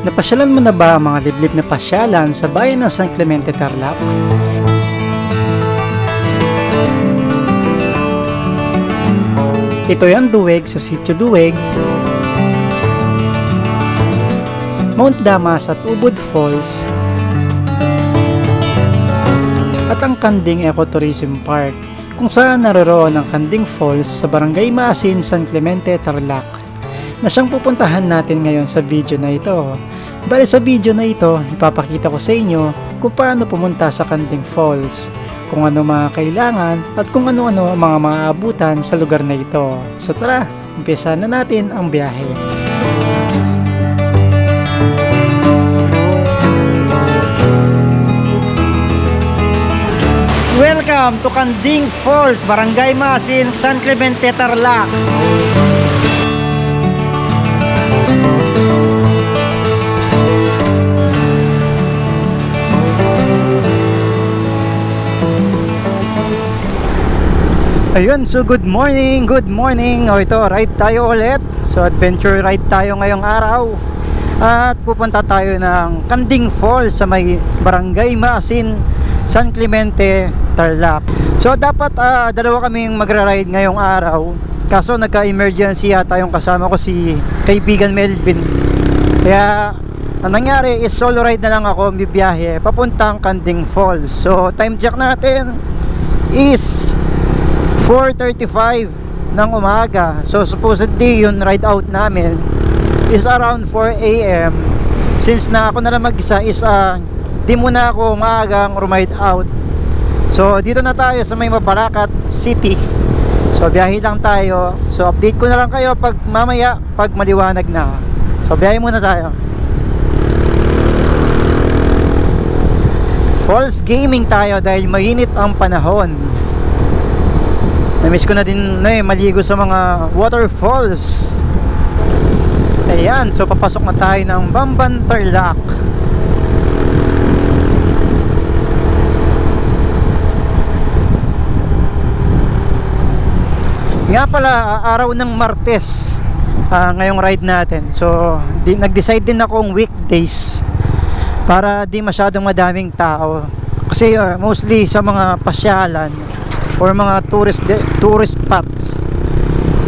Napasyalan mo na ba ang mga liblib na pasyalan sa bayan ng San Clemente, Tarlac? Ito ang Duweg sa Sitio Duweg, Mount Damas at Ubud Falls, at ang Kanding Ecotourism Park, kung saan naroroon ang Kanding Falls sa Barangay Maasin, San Clemente, Tarlac, na siyang pupuntahan natin ngayon sa video na ito. Bali sa video na ito, ipapakita ko sa inyo kung paano pumunta sa Kanding Falls, kung ano mga kailangan at kung ano-ano ang mga maaabutan sa lugar na ito. So tara, umpisa na natin ang biyahe. Welcome to Kanding Falls, Barangay Maasin, San Clemente, Tarlac. Ayun, so good morning. O ito, ride tayo ulit. So adventure ride tayo ngayong araw. At pupunta tayo ng Kanding Falls sa may Barangay Maasin, San Clemente, Tarlac. So dapat dalawa kaming magra-ride ngayong araw. Kaso nagka-emergency yata yung kasama ko, si kaibigan Melvin. Kaya ang nangyari is solo ride na lang ako, bibiyahe papuntang Kanding Falls. So time check natin is 4:35 ng umaga. So supposedly yung ride out namin is around 4 AM. Since na ako na lang mag-isa is di muna ako maagang ride out. So dito na tayo sa may Mabalacat City. So biyahe lang tayo. So update ko na lang kayo pag mamaya, pag maliwanag na. So biyahe muna tayo. Falls gaming tayo dahil mainit ang panahon. Namiss ko na din maligo sa mga waterfalls. Ayan, so papasok na tayo ng Bamban, Tarlac. Nga pala, araw ng Martes ngayong ride natin. So nag-decide din akong weekdays para di masyadong madaming tao. Kasi mostly sa mga pasyalan or mga tourist spots,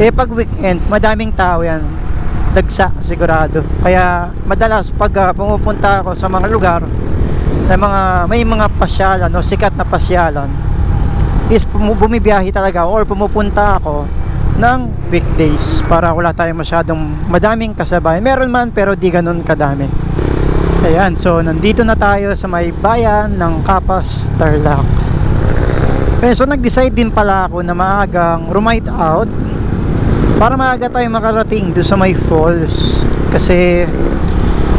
pag weekend madaming tao yan, dagsa sigurado. Kaya madalas pag pumupunta ako sa mga lugar na may mga pasyalan o sikat na pasyalan, is bumibiyahe talaga or pumupunta ako ng weekdays para wala tayong masyadong madaming kasabay. Meron man pero di ganun kadami. Ayan, so nandito na tayo sa may bayan ng Capas, Tarlac. So nag-decide din pala ako na maagang ride out para maaga tayo makarating doon sa may falls. Kasi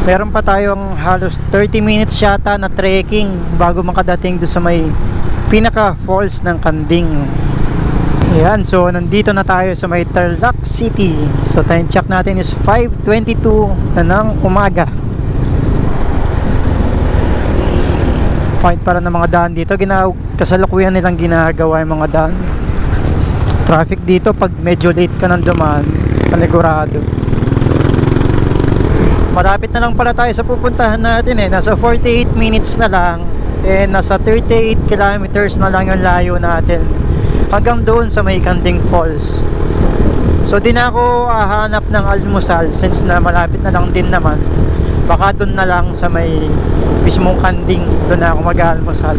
meron pa tayong halos 30 minutes yata na trekking bago makadating doon sa may pinaka falls ng Kanding. Ayan, so nandito na tayo sa may Tarlac City. So time check natin is 5:22 na ng umaga. Point para ng mga daan dito, kasalukuyan nilang ginagawa yung mga daan. Traffic dito pag medyo late ka nang dumaan, panigurado. Malapit na lang pala tayo sa pupuntahan natin nasa 48 minutes na lang, nasa 38 kilometers na lang yung layo natin hanggang doon sa may Kanding Falls. So di na ako hahanap ng almusal since na malapit na lang din naman. Baka doon na lang sa may mismong Kanding, doon na ako mag-almusal.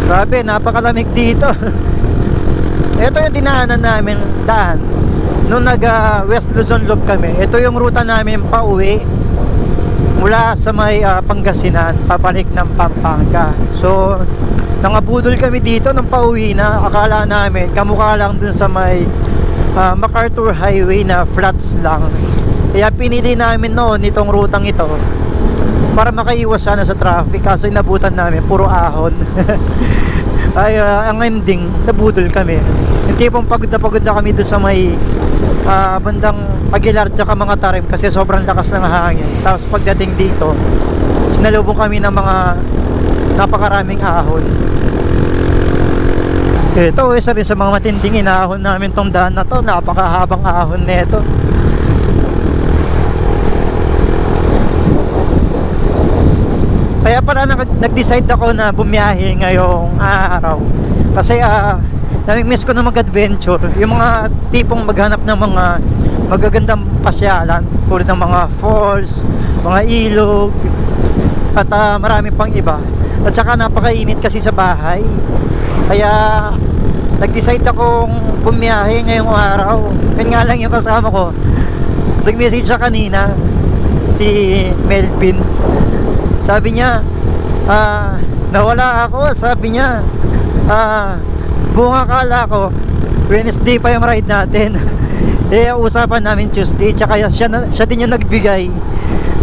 Grabe, napakalamig dito. Ito yung dinaanan namin daan nung West Luzon Loop kami. Ito yung ruta namin pauwi mula sa may Pangasinan pabalik ng Pampanga. So nangabudol kami dito nung pauwi na. Akala namin kamukha lang dun sa may MacArthur Highway na flats lang. Kaya pinili namin noon itong rutang ito para makaiwas sana sa traffic. Kaso inabutan namin puro ahon. Ay ang ending nabudol kami. Yung tipong pagod na kami doon sa may bandang Aguilar tsaka mga Tarim kasi sobrang lakas ng hangin. Tapos pagdating dito sinalubong kami ng mga napakaraming ahon. Ito isa rin sa mga matinding inahon namin tong daan na to. Napakahabang ahon nito. pala nag-decide ako na bumiyahe ngayong araw. Kasi nami-miss ko na mag-adventure. Yung mga tipong maghanap ng mga magagandang pasyalan, tulad ng mga falls, mga ilog, at marami pang iba. At saka napakainit kasi sa bahay. Kaya nag-decide akong bumiyahe ngayong araw. Yun nga lang yung kasama ko. Nag-message siya kanina, si Melvin. Sabi niya, nawala ako. Sabi niya, buong akala ko Wednesday pa yung ride natin. Usapan namin Tuesday. Tsaka siya din yung nagbigay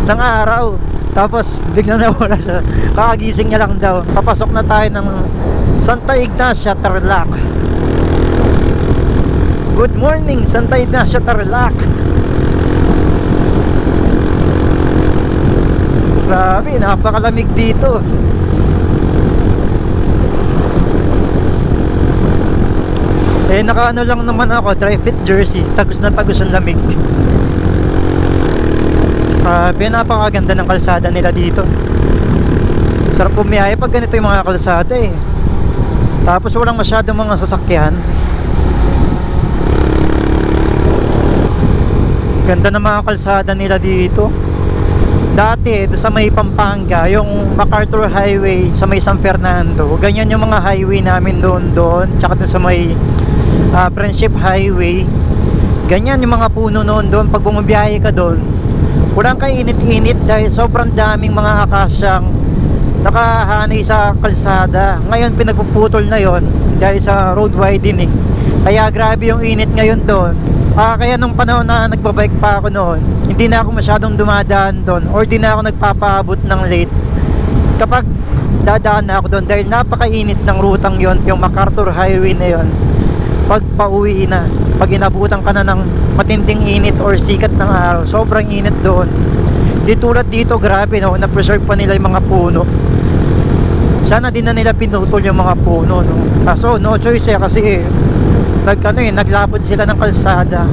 ng araw. Tapos biglang nawala siya. Kakagising niya lang daw. Papasok na tayo ng Santa Ignacia, Tarlac. Good morning, Santa Ignacia, Tarlac. Grabe, napakalamig dito. Nakaano lang naman ako, dry fit jersey. Tagos na tagos ang lamig. Grabe, napakaganda ng kalsada nila dito. Sarap bumiyahe pag ganito yung mga kalsada eh. Tapos walang masyadong mga sasakyan. Ganda ng mga kalsada nila dito. Dati, doon sa may Pampanga, yung MacArthur Highway sa may San Fernando, ganyan yung mga highway namin doon. Tsaka doon sa may Friendship Highway, ganyan yung mga puno noon doon. Pag bumabiyahe ka doon, walang kainit-init dahil sobrang daming mga akasyang nakahanay sa kalsada. Ngayon pinagpuputol na yon dahil sa road widening. Kaya grabe yung init ngayon doon. Kaya nung panahon na nagbabike pa ako noon, hindi na ako masyadong dumadaan doon, or di na ako nagpapaabot ng late kapag dadaan na ako doon, dahil napakainit ng rutang yon, yung MacArthur Highway na yon. Pag pauwi na, pag inabutan ka na ng matinding init or sikat ng araw, sobrang init doon. Di tulad dito, grabe no, na-preserve pa nila yung mga puno. Sana din na nila pinutol yung mga puno, no. Kaso no choice kasi naglapod sila ng kalsada.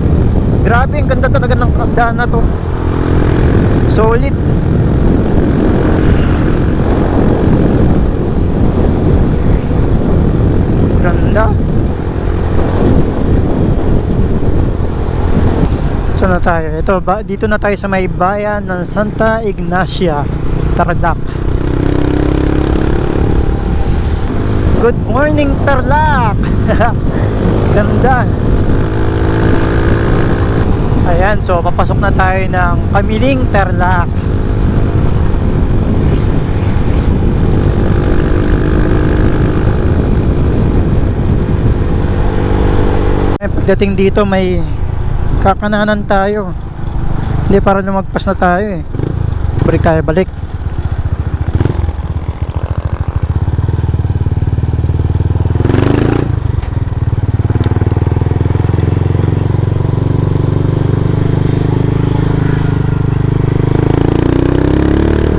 Grabe, ang ganda talaga ng daan na to. Solid. Ganda. Saan na tayo? Dito na tayo sa may bayan ng Santa Ignacia, Tarlac. Good morning, Tarlac. Ganda. Ayan, so papasok na tayo ng Kamiling, Tarlac. Pagdating dito may kakananan tayo. Hindi, para lumagpas na tayo eh. Balik tayo, balik.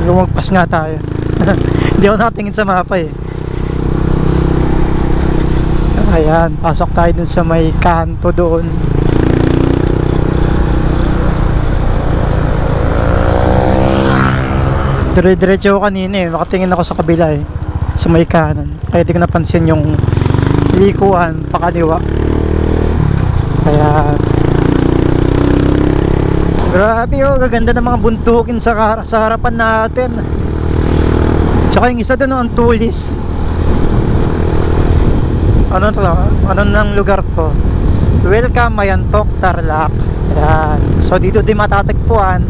Lumagpas nga tayo. Hindi ako nakatingin sa mapa eh. Ayan, pasok tayo dun sa may kanto doon. Dire-diretso ako kanina eh, nakatingin ako sa kabila eh, sa may kanan, kaya di ko napansin yung likuan pakaliwa. Kaya grabe oh, gaganda ng mga buntukin sa harapan natin. Tsaka yung isa doon ang tulis. Ano ng lugar to? Welcome Mayantok, Tarlac. Ayan. So dito din matatagpuan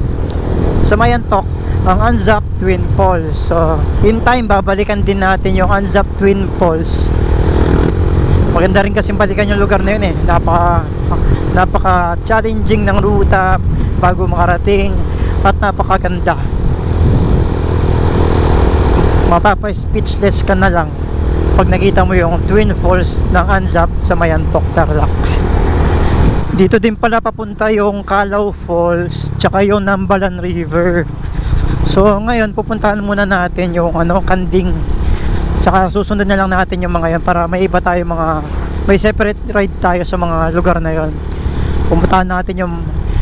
sa Mayantok ang Anzap Twin Falls. So in time babalikan din natin yung Anzap Twin Falls. Maganda rin kasi balikan yung lugar na yun eh. Napaka challenging ng ruta bago makarating, at napakaganda. Mapapa-speechless ka na lang pag nakita mo yung Twin Falls ng Anzap sa Mayantok, Tarlac. Dito din pala papunta yung Calao Falls tsaka yung Nambalan River. So ngayon pupuntahan muna natin yung Kanding, tsaka susunod na lang natin yung mga yan para may iba tayo, may separate ride tayo sa mga lugar na yon. Pupuntahan natin yung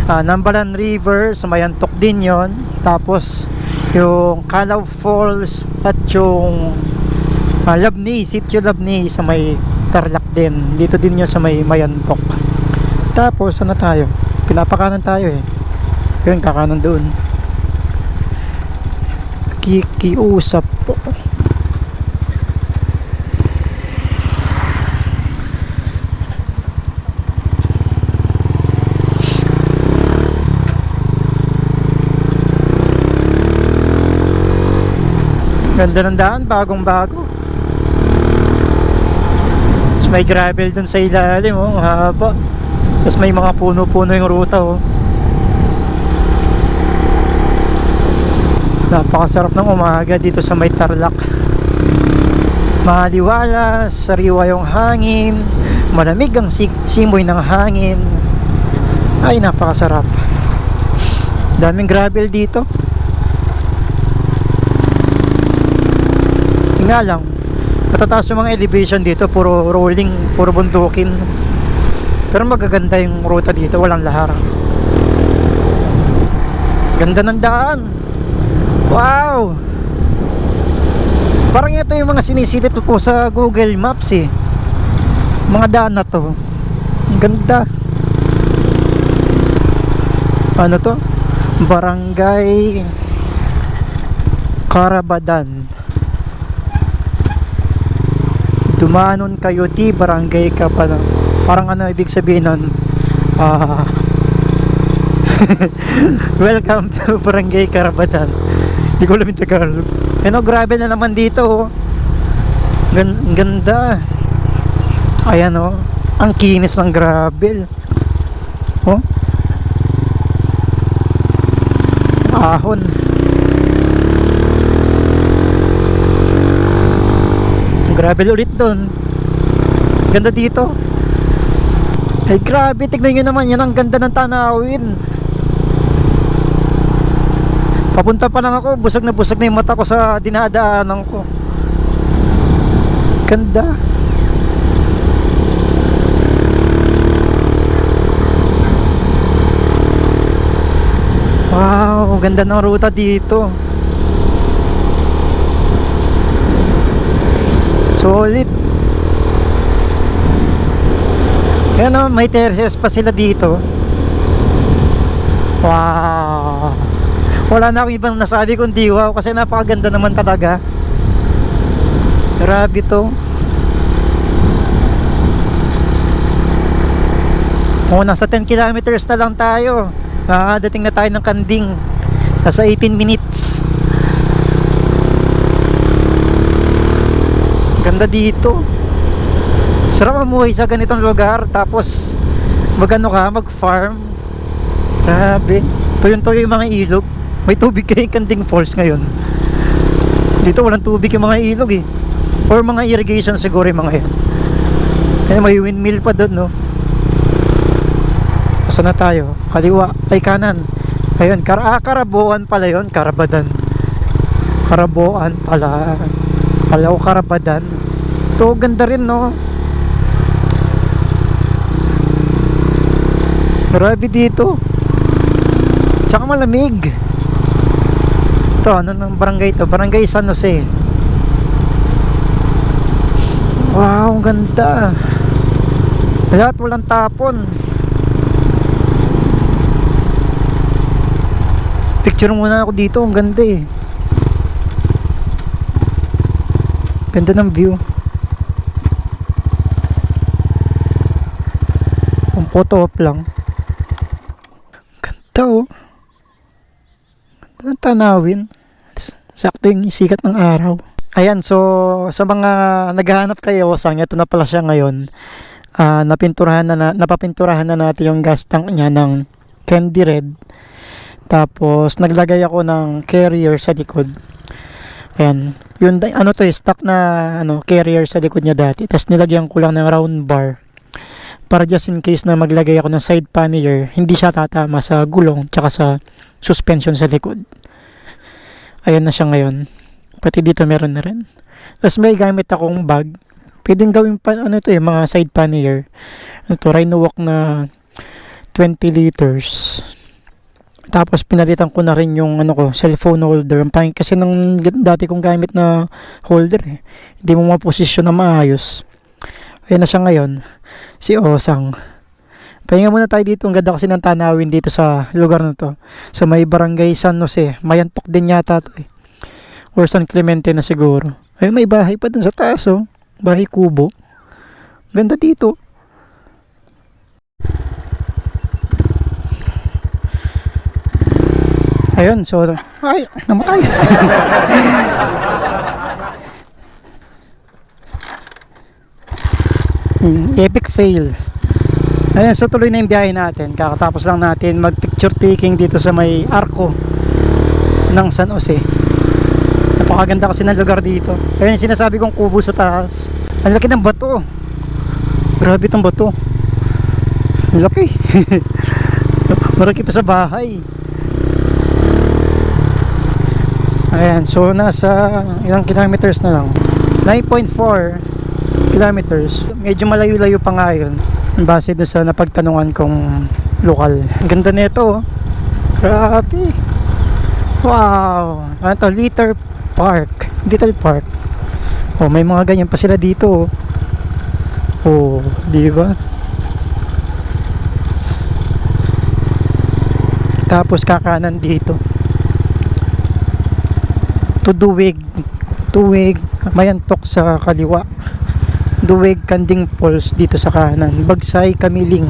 Nambalan River, sa Mayantok din yon. Tapos yung Calao Falls at yung Labni, Sitio Labni sa may Tarlac din. Dito din yun sa may Mayantok. Tapos ano tayo? Pinapakanan tayo eh. Yun, kakanan doon. Kikiusap po. Ganda ng daan, bagong bago. Tapos may gravel dun sa ilalim, oh, haba. Tapos may mga puno-puno yung ruta, oh. Napakasarap ng umaga dito sa may Tarlac. Maliwalas, sariwa yung hangin, malamig ang simoy ng hangin. Ay, napakasarap. Daming gravel dito. Nga lang, matataas yung mga elevation dito, puro rolling, puro buntukin. Pero magaganda yung ruta dito, walang lahar. Ganda ng daan. Wow! Parang ito yung mga sinisilip ko sa Google Maps eh. Mga daan na to. Ang ganda. Ano to? Barangay Carabadan. Dumanon kayo ti barangay ka pa. Parang ano ibig sabihin nun? Welcome to Barangay Carabadan. Hindi ko alam yung Tagalog. Ano, grabe na naman dito, oh. Ganda. Ayan, oh. Ang kinis ng gravel. Oh. Ahon. Gravel ulit doon. Ganda dito. Ay grabe, tignan nyo naman yan. Ang ganda ng tanawin. Papunta pa lang ako, busog na yung mata ko sa dinadaanan ko. Ganda. Wow, ganda ng ruta dito. Solid. Kaya naman may terraces pa sila dito. Wow. Wala na akong ibang nasabi kundi wow, kasi napakaganda naman talaga. Grabe to. Oh, nasa 10 kilometers na lang tayo. Dating na tayo ng Kanding. Nasa 18 minutes. Ganda dito. Sarap mamuhay sa ganitong lugar. Tapos mag farm. Grabe. Tuyo-tuyo yung mga ilog. May tubig kay Kanding Falls ngayon. Dito walang tubig yung mga ilog eh. Or mga irrigation siguro yung mga yan. Kaya may windmill pa doon, no. Saan na tayo? Kaliwa, ay kanan. Ayun, Karabuan pala yun. Carabadan. Karabuan pala. Calao Carabadan. Ito, ganda rin, no. Grabe dito. Tsaka malamig. Ito, ano ng barangay ito? Barangay San Jose. Wow, ang ganda. Lahat walang tapon. Picture muna ako dito, ang ganda eh. Ganda ng view. Ang photo op lang. Ganda oh. Ganda ng tanawin. Sakto yung sikat ng araw. Ayan, so sa mga naghahanap kayo, sang ito na pala siya ngayon. Napapinturahan na natin yung gas tank niya ng candy red. Tapos naglagay ako ng carrier sa likod. Ayan. Yun, ano to, stock na carrier sa likod niya dati. Tapos nilagyan ko lang ng round bar. Para just in case na maglagay ako ng side pannier, hindi siya tatama sa gulong tsaka sa suspension sa likod. Ayan na siya ngayon. Pati dito meron na rin. Tapos may gamit akong bag. Pwedeng gawin pa, mga side pannier. Ito, Rhino Walk na 20 liters. Tapos pinalitan ko na rin yung ano ko, cellphone holder. Ang pangit kasi ng dati kong gamit na holder eh. Hindi mo maposisyon na maayos. Ayan na siya ngayon. Si Osang. Pahinga muna tayo dito. Ang ganda kasi ng tanawin dito sa lugar na to. Sa may barangay San Jose. Mayantok din yata to eh. Or San Clemente na siguro. Ayun, may bahay pa dun sa taas oh. Bahay kubo. Ganda dito. Ayun, so, ay, namatay. Epic fail. Ayun, so tuloy na yung biyahe natin. Kakatapos lang natin mag picture taking dito sa may arko ng San Jose. Napakaganda kasi ng lugar dito. Ayun yung sinasabi kong kubo sa taas. Ang laki ng bato. Grabe itong bato. Ang laki. Maraki pa sa bahay. Ayan, so nasa ilang kilometers na lang. 9.4 kilometers. Medyo malayo-layo pa nga yun. Base doon sa napagtanungan kong lokal. Ang ganda nito oh. Grabe. Wow. Ano to? Little Park. Little Park. Oh, may mga ganyan pa sila dito oh. Oh, di ba? Tapos kakanan dito. Duwig, Mayantok sa kaliwa, Duwig, Kanding Falls dito sa kanan, Bagsay, Kamiling.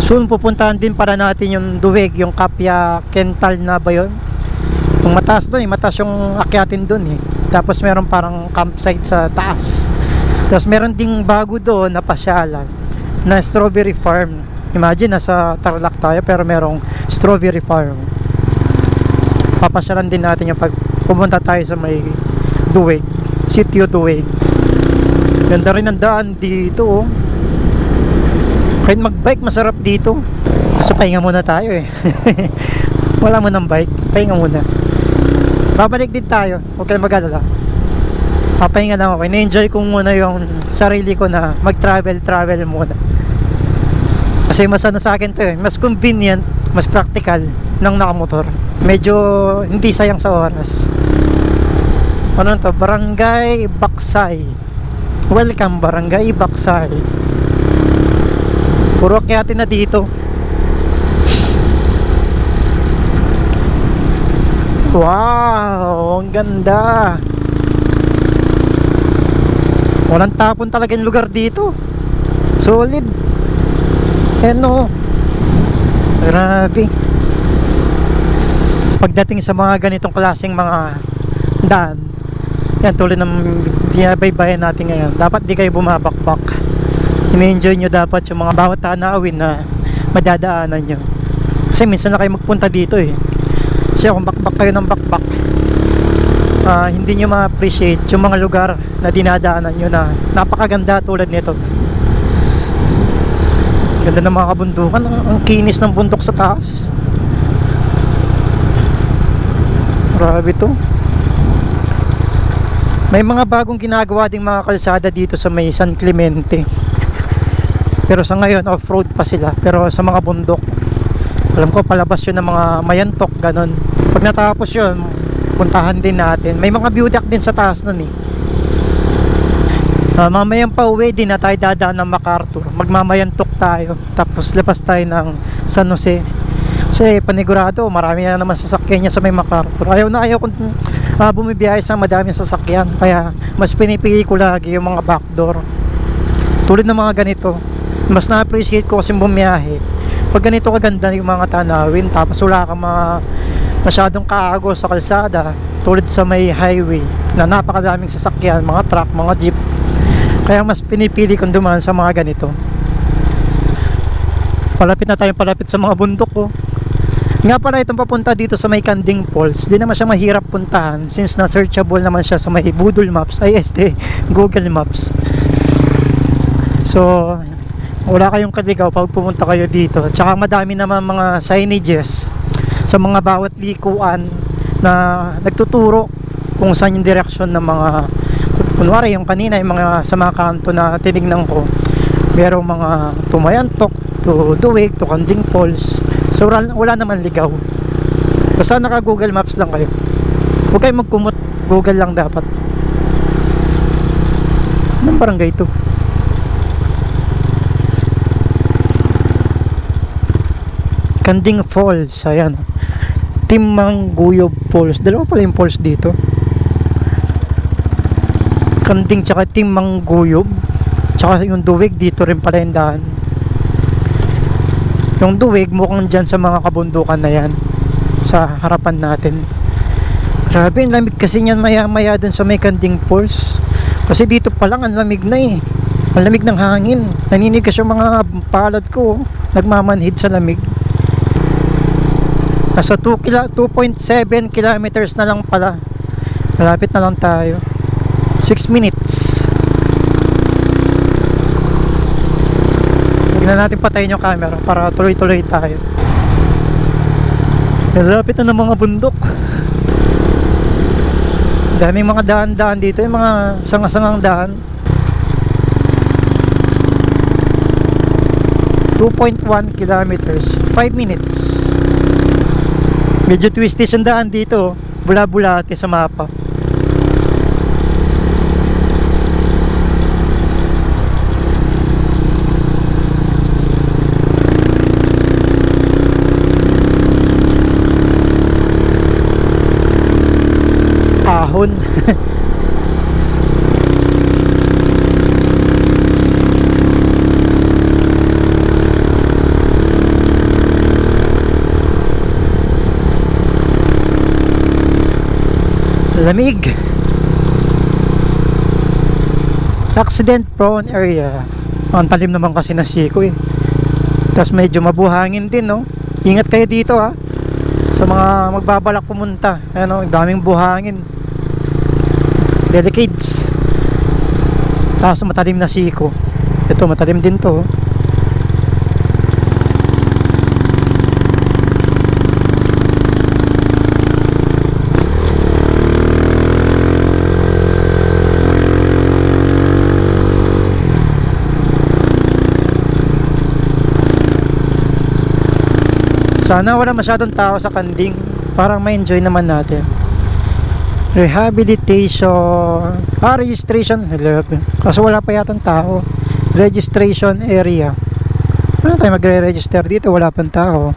Soon pupuntahan din para natin yung Duwig, yung Kapya Kental na ba yun? Yung mataas doon, mataas yung akyatin doon eh. Tapos meron parang campsite sa taas. Tapos meron ding bago doon na pasyalan na strawberry farm. Imagine nasa Tarlac tayo pero merong strawberry farm. Papasyalan din natin yung pag pumunta tayo sa may Duwig, Sitio Duwig. Ganda rin ang daan dito oh. Kahit magbike masarap dito. Kaso pahinga muna tayo eh. Wala mo ng bike, pahinga muna. Babalik din tayo, huwag kayong mag-alala. Papahinga lang ako, na-enjoy ko muna yung sarili ko na mag-travel muna. Kasi mas ano sa akin to eh, mas convenient, mas practical ng nakamotor. Medyo hindi sayang sa oras. Ano to? Barangay Baksay. Welcome Barangay Baksay. Puro akyatin na dito. Wow, ang ganda. Walang tapon talaga yung lugar dito. Solid. Ano? Grabe. Pagdating sa mga ganitong klaseng mga daan, yan tulad ng binabaybayan natin ngayon, dapat di kayo bumabakbak. I-enjoy nyo dapat yung mga bawat tanawin na madadaanan nyo. Kasi minsan na kayo magpunta dito eh. Kasi kung bakbak kayo ng bakbak, hindi nyo ma-appreciate yung mga lugar na dinadaanan nyo na napakaganda tulad nito. Ganda ng mga kabundukan. Ang kinis ng bundok sa taas. Grabe to. May mga bagong ginagawa ding mga kalsada dito sa may San Clemente. Pero sa ngayon off-road pa sila. Pero sa mga bundok, alam ko palabas yun ng mga Mayantok, ganon. Pag natapos yun, puntahan din natin. May mga view deck din sa taas nun eh. Mamayang pa uwi din na tayo dadaan ng MacArthur. Magmamayantok tayo. Tapos labas tayo ng San Jose. Kasi panigurado, marami na naman sasakyan niya sa may MacArthur. Ayaw kung bumibiyahe sa madaming sasakyan. Kaya mas pinipili ko lagi yung mga backdoor. Tulad ng mga ganito. Mas na-appreciate ko kasi bumiyahe. Pag ganito kaganda yung mga tanawin, tapos wala kang masyadong kaago sa kalsada, tulad sa may highway na napakadaming sasakyan, mga truck, mga jeep. Kaya mas pinipili kong dumaan sa mga ganito. Palapit na tayong palapit sa mga bundok ko. Nga pala itong papunta dito sa may Kanding Falls, di naman siya mahirap puntahan since na searchable naman siya sa may Google Maps, Google Maps. So wala kayong kaligaw pag pumunta kayo dito. Tsaka madami naman mga signages sa mga bawat likuan na nagtuturo kung saan yung direksyon ng mga, kunwari yung kanina yung mga sa mga kanto na tinignan ko, merong mga tumayantok, to Duwig, to Kanding Falls. So wala naman ligaw. Basta naka Google Maps lang kayo. Huwag kayo magkumot, Google lang dapat. Anong barangay ito? Kanding Falls, ayan. Timangguyob Falls. Dalawa pala yung falls dito. Kanding tsaka Timangguyob. Tsaka yung Duwig dito rin pala yung daan. Yung Duwig mukhang dyan sa mga kabundukan na yan, sa harapan natin. Grabe, ang lamig kasi niyan maya maya dun sa may Kanding Falls. Kasi dito pa lang ang lamig na eh. Ang lamig ng hangin. Naninigas yung mga palad ko. Nagmamanhid sa lamig. Nasa 2.7 kilometers na lang pala. Malapit na lang tayo. 6 minutes. Tignan natin patayin yung camera para tuloy-tuloy tayo. Malapit na ng mga bundok. Daming mga daan-daan dito. Yung mga sanga-sangang daan. 2.1 kilometers. 5 minutes. Medyo twisty yung daan dito. Bula-bulate sa mapa. Ahon. Lamig. Accident prone area. Ang talim naman kasi na siko eh. Tapos medyo mabuhangin din, no? Ingat kayo dito ha, sa mga magbabalak pumunta. Ano, daming buhangin. Delicates. Tapos matalim na siko. Ito matalim din to. Sana wala masyadong tao sa Kanding. Parang ma-enjoy naman natin. Rehabilitation. Registration. Kaso wala pa yatang tao. Registration area. Ano tayo magre-register dito? Wala pang tao.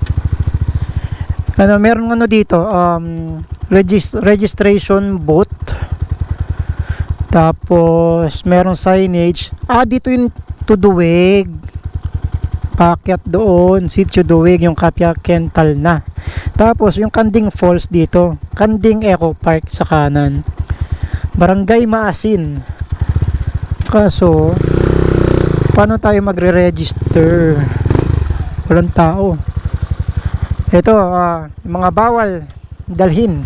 Ano, meron ano dito? Registration booth. Tapos meron signage. Dito yung to Duwig. Paakyat doon, Sitio Duwig, yung Kapya-Kental na. Tapos yung Kanding Falls dito, Kanding Eco Park sa kanan. Barangay Maasin. Kaso paano tayo magre-register? Walang tao. Ito, mga bawal dalhin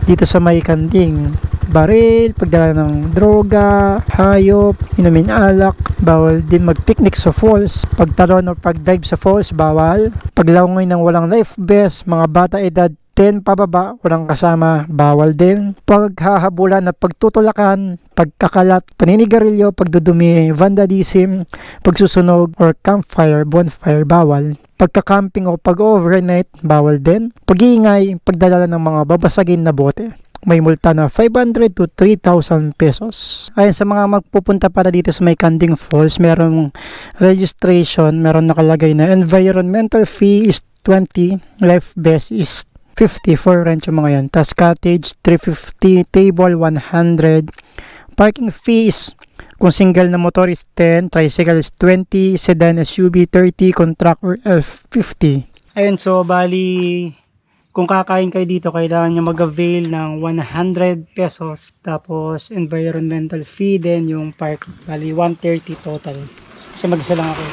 dito sa may Kanding. Baril, pagdala ng droga, hayop, inumin alak, bawal din mag-picnic sa falls, pagtalon o pag-dive sa falls, bawal, paglangoy ng walang life vest, mga bata edad 10 pababa, walang kasama, bawal din, paghahabulan at pagtutulakan, pagkakalat, paninigarilyo, pagdudumi, vandalism, pagsusunog or campfire, bonfire, bawal, pagka-camping o pag-overnight, bawal din, pag-iingay, pagdala ng mga babasagin na bote. May multa na 500 to 3,000 pesos. Ayon sa mga magpupunta para dito sa may Kanding Falls, merong registration, meron nakalagay na environmental fee is 20, life vest is 50 for rent yung mga yan. Tas cottage 350, table 100, parking fees kung single na motor is 10, tricycle is 20, sedan SUV 30, contract or F50. Ayun, so bali kung kakain kayo dito, kailangan nyo mag-avail ng 100 pesos. Tapos, environmental fee din yung park. Bali, 130 total. Kasi mag-isa lang ako.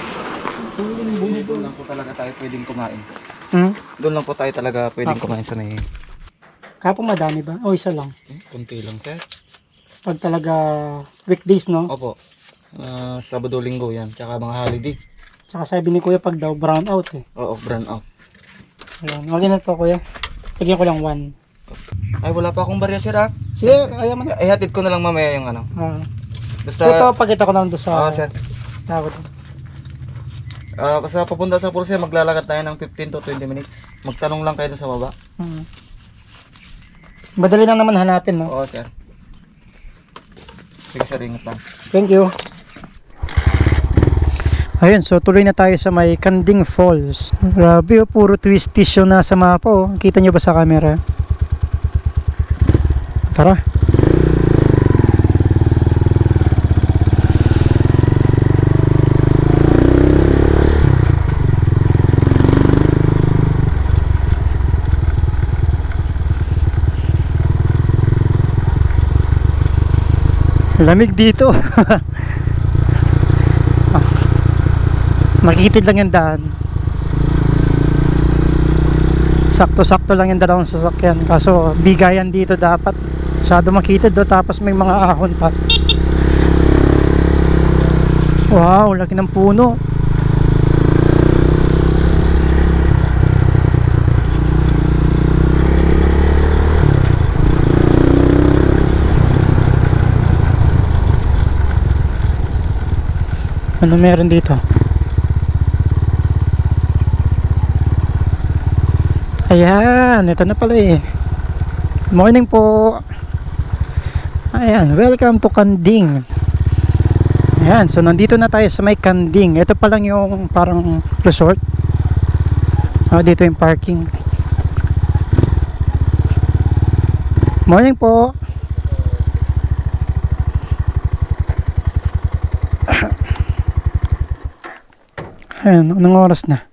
Doon lang po talaga tayo pwedeng kumain. Doon lang po tayo talaga pwedeng kumain sa may... Kapag madami ba? O, isa lang. Kunti lang, sir. Pag talaga weekdays, no? Opo. Sabado, linggo yan. Tsaka mga holiday. Tsaka sabi ni Kuya, pag daw brown out eh. Oo, brown out. Ayan, wag na to Kuya. Lagyan ko lang 1. Ay, wala pa akong barya, sir, ha? Sige, ayaw mo na. Ay, hatid ko na lang mamaya yung ano. Ah. Basta... Ito, pakita ko lang doon sa... sir. Tawag. Kasi papunta sa falls yan, maglalakad tayo ng 15 to 20 minutes. Magtanong lang kayo dun sa baba. Madali lang naman hanapin, no? Oo, sir. Sige, sir, ingat lang. Thank you. Ayun, so tuloy na tayo sa may Kanding Falls. Grabe, oh, puro twisties yung nasa mapa, oh. Kita nyo ba sa camera? Tara. Lamig dito. Makikitid lang yung daan. Sakto-sakto lang yung dalawang sasakyan. Kaso bigayan dito dapat. Masyado makitid do, tapos may mga ahon pa. Wow, laki ng puno. Ano meron dito? Ayan, ito na pala eh. Morning po. Ayan, welcome to Kanding. Ayan, so nandito na tayo sa may Kanding. Ito pa lang yung parang resort. Dito yung parking. Morning po. Ayan, anong oras na?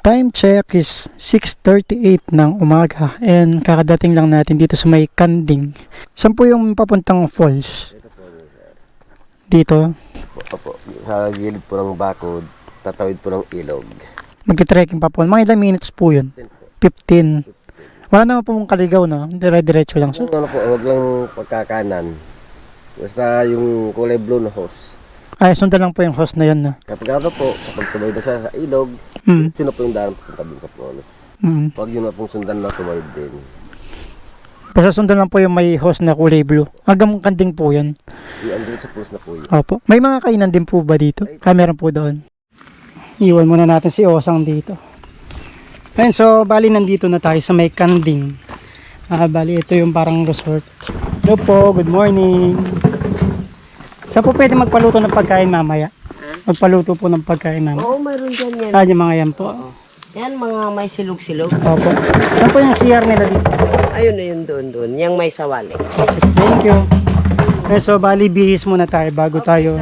Time check is 6:38 ng umaga and kakadating lang natin dito sa may Kanding. Saan po yung papuntang falls? Dito? Opo, sa gilid po ng bakod, tatawid po ng ilog. Magti-trekking pa po. Mga ilang minutes po yun? 15. Wala naman po mong kaligaw, no? Dire-diretso lang. So, Ano po, huwag lang pagkakanan. Basta yung kulay blue na hose. ay, sundan lang po yung host na yun, no? Kapag ano po, kapag tumawid na siya sa ilog, sino po yung daan papunta dun sa falls. Huwag yun na pong sundan na tumawid din. Basta sundan lang po yung may host na kulay blue. Hanggang Kanding po yan. Yung andun sa falls na po yun. Opo. May mga kainan din po ba dito? Meron po doon. Iwan muna natin si Osang dito. Ayun, so bali nandito na tayo sa may Kanding. Bali ito yung parang resort. Hello po, good morning. Saan po pwede magpaluto ng pagkain mamaya? Magpaluto po ng pagkain namin. Oo, mayroon dyan yan. Yung mga yan po. Yan, mga may silog-silog. Opo. Saan po yung CR nila dito? Ayun na yun doon. Yung may sawali. Okay, thank you. So bali bihis muna tayo bago tayo.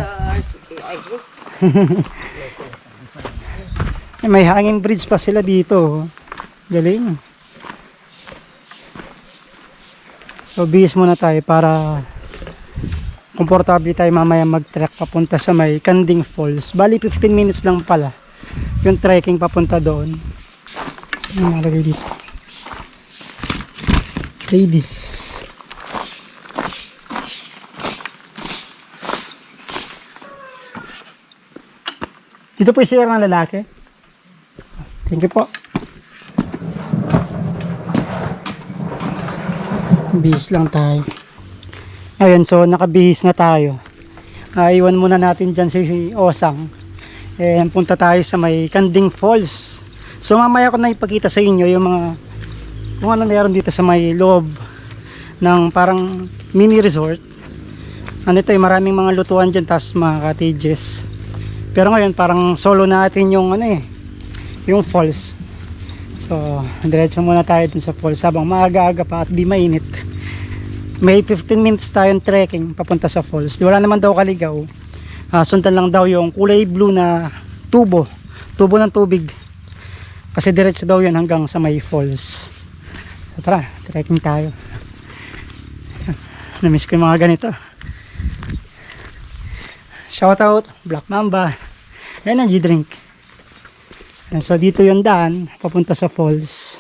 May hanging bridge pa sila dito. Galing. So bihis muna tayo para komportable tayo mamaya mag-trek papunta sa may Kanding Falls. Bali 15 minutes lang pala yung trekking papunta doon. Ano nalagay dito? Ladies. Dito po yung CR ng lalaki. Thank you po. Bihis lang tayo. Ayun, so nakabihis na tayo. Iwan muna natin dyan si Osang. Punta tayo sa may Kanding Falls. So mamaya ko na ipakita sa inyo yung mga kung ano meron dito sa may loob ng parang mini resort. Ano ito, maraming mga lutuan dyan, tas mga cottages. Pero ngayon parang solo natin yung yung falls. So diretso muna tayo dun sa falls habang maaga-aga pa at di mainit. May 15 minutes tayong trekking papunta sa falls. Wala naman daw kaligaw. Sundan lang daw yung kulay blue na tubo ng tubig. Kasi diretso daw yun hanggang sa may falls. So tara, trekking tayo. Namiss ko yung mga ganito. Shout out Black Mamba, energy drink. And so dito yung daan papunta sa falls.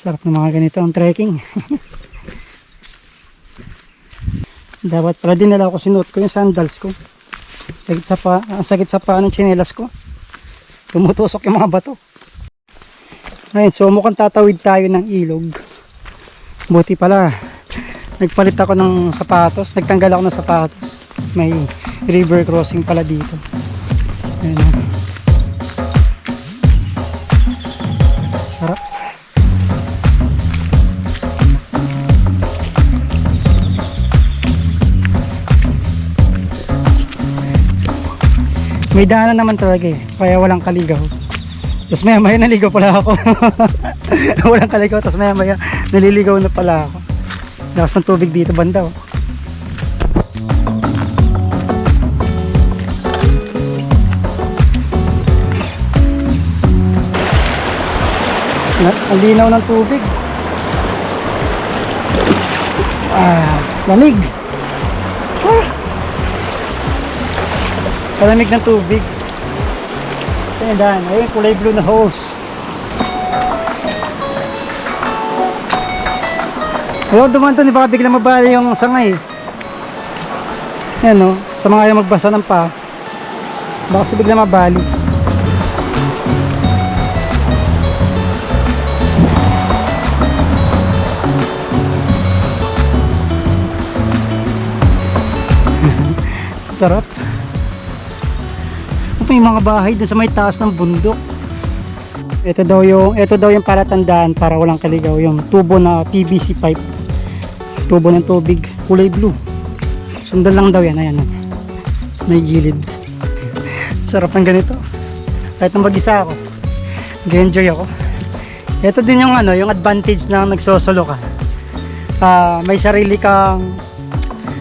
Sarap ng mga ganito ang trekking. Dapat pala dinala ko, sinuot ko yung sandals ko. Sakit sa paa ng tsinelas ko. tumutusok yung mga bato. Ayun, so mukhang tatawid tayo ng ilog. Buti pala nagpalit ako ng sapatos, nagtanggal ako ng sapatos. May river crossing pala dito. Ayun, sarap. May daanan naman talaga eh, kaya walang kaligaw. Tapos maya maya naligaw pala ako. Walang kaligaw, tapos maya maya naliligaw na pala ako. Lakas ng tubig dito banda oh. Ang linaw ng tubig. Lamig. Kalamig ng tubig. Ayan, ayun, kulay blue na hose. Huwag dumaan doon, baka bigla mabali yung sangay. Ayan o, sa mga ayaw magbasa ng pa, baka kasi bigla mabali. Sarap. May mga bahay doon sa may taas ng bundok. Ito daw yung palatandaan para walang kaligaw, yung tubo na PVC pipe. Tubo ng tubig, kulay blue. Sundan lang daw yan, ayan. Sa may gilid. Sarap ng ganito. Kahit nang mag-isa ako, nag-enjoy ako. Ito din yung yung advantage na nagsosolo ka. May sarili kang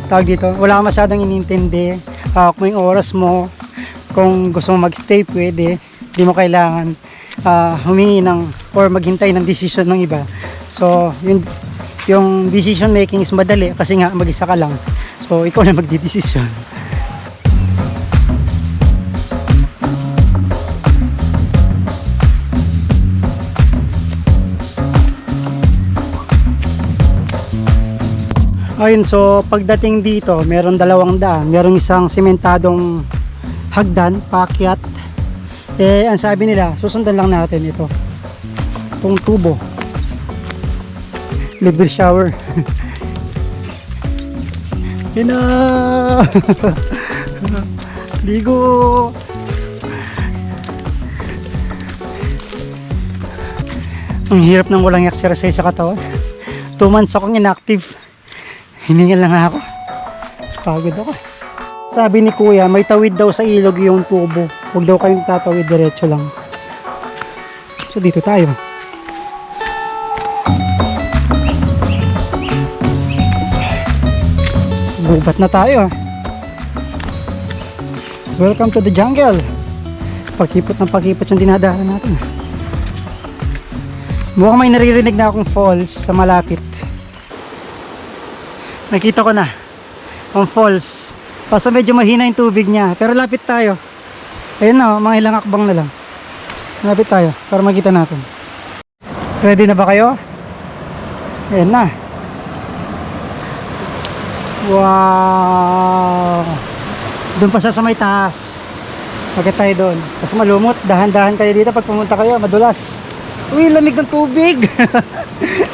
tawag dito, wala kang masyadong inintindi. Kung yung oras mo, kung gusto mo magstay pwede, hindi mo kailangan humingi ng or maghintay ng decision ng iba. So yung decision making is madali kasi nga mag-isa ka lang, so ikaw na magdidesisyon. Ayun, so pagdating dito meron dalawang daan, meron isang sementadong hagdan, paakyat. Ang sabi nila, susundan lang natin itong tubo. Libre shower. Yun na. Ligo. Ang hirap ng walang exercise sa katawan. 2 months akong inactive. Hiningal lang ako. Pagod ako. Sabi ni kuya, may tawid daw sa ilog yung tubo. Huwag daw kayong tatawid, diretso lang. So dito tayo. Gubat na tayo. Welcome to the jungle. Pakipot ng pakipot yung dinadaanan natin. Mukhang may naririnig na akong falls sa malapit. Nakita ko na ang falls. Kaso medyo mahina yung tubig niya, pero lapit tayo. Ayun na, mga ilang akbang na lang. Lapit tayo para makita natin. Ready na ba kayo? Ayun na. Wow! Doon pa siya sa may taas. Bakit tayo doon? Kasi malumot, dahan-dahan kayo dito pag pumunta kayo, madulas. Uy, lamig ng tubig!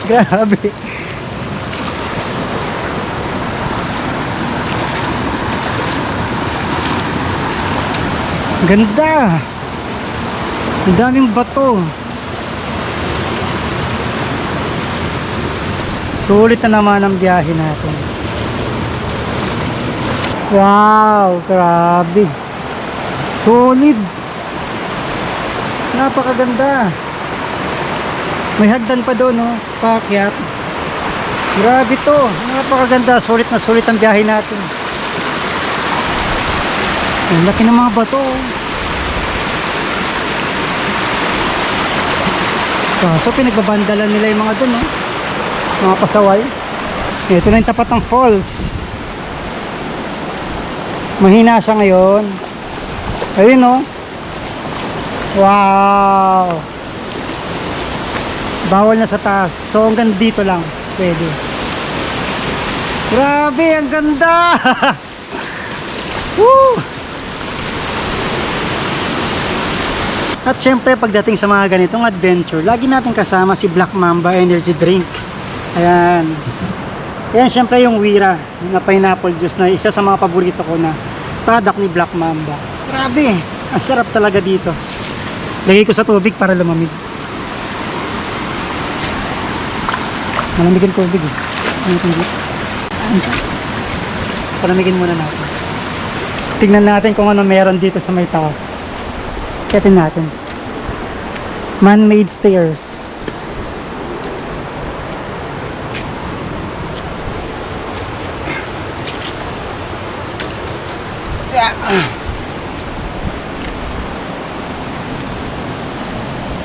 Grabe. Ganda. Ang daming bato. Sulit na naman ang biyahe natin. Wow, grabe. Solid. Napakaganda. May hagdan pa doon, no? Paakyat. Grabe to. Napakaganda. Sulit na sulit ang biyahe natin. Ang laki ng mga bato. So pinagbabandalan nila yung mga dun, no? Mga pasaway. Ito na yung tapat ng falls. Mahina siya ngayon. Ayun, no? Wow! Bawal na sa taas. So hanggang dito lang pwede. Grabe, ang ganda! Woo! At syempre pagdating sa mga ganitong adventure, lagi natin kasama si Black Mamba Energy Drink. Ayan. Ayan syempre yung Wira na pineapple juice na isa sa mga paborito ko na product ni Black Mamba. Grabe, ang sarap talaga dito. Lagay ko sa tubig para lumamig. Malamigin tubig eh. Palamigin muna natin. Tingnan natin kung ano meron dito sa may taas. Chetin natin. Man-made stairs.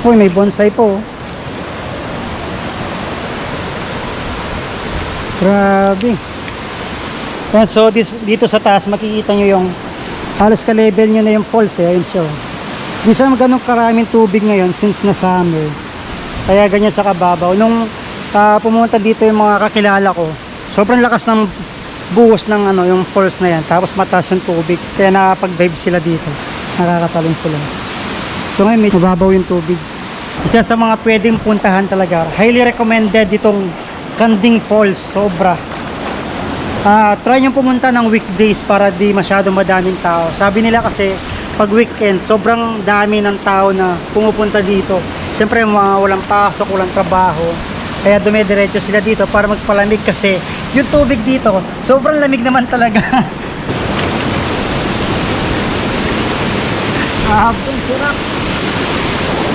Uy, may bonsai po. Grabe. Yan, so dito sa taas makikita nyo yung halos ka-level nyo na yung falls eh. Ayun siya. Di siya ganun karaming tubig ngayon since na summer. Kaya ganyan sa kababaw. Nung pumunta dito yung mga kakilala ko, sobrang lakas ng buhos ng yung falls na yan. Tapos mataas yung tubig. Kaya nakapag-dive sila dito. Nakakatalon sila. So ngayon may mababaw yung tubig. Isa sa mga pwedeng puntahan talaga. Highly recommended itong Kanding Falls. Sobra. Try nyo pumunta ng weekdays para di masyado madaming tao. Sabi nila kasi pag weekend sobrang dami ng tao na pumupunta dito. Siyempre mga walang pasok, walang trabaho. Kaya dumidiretso sila dito para magpalamig kasi yung tubig dito sobrang lamig naman talaga. Ang sarap.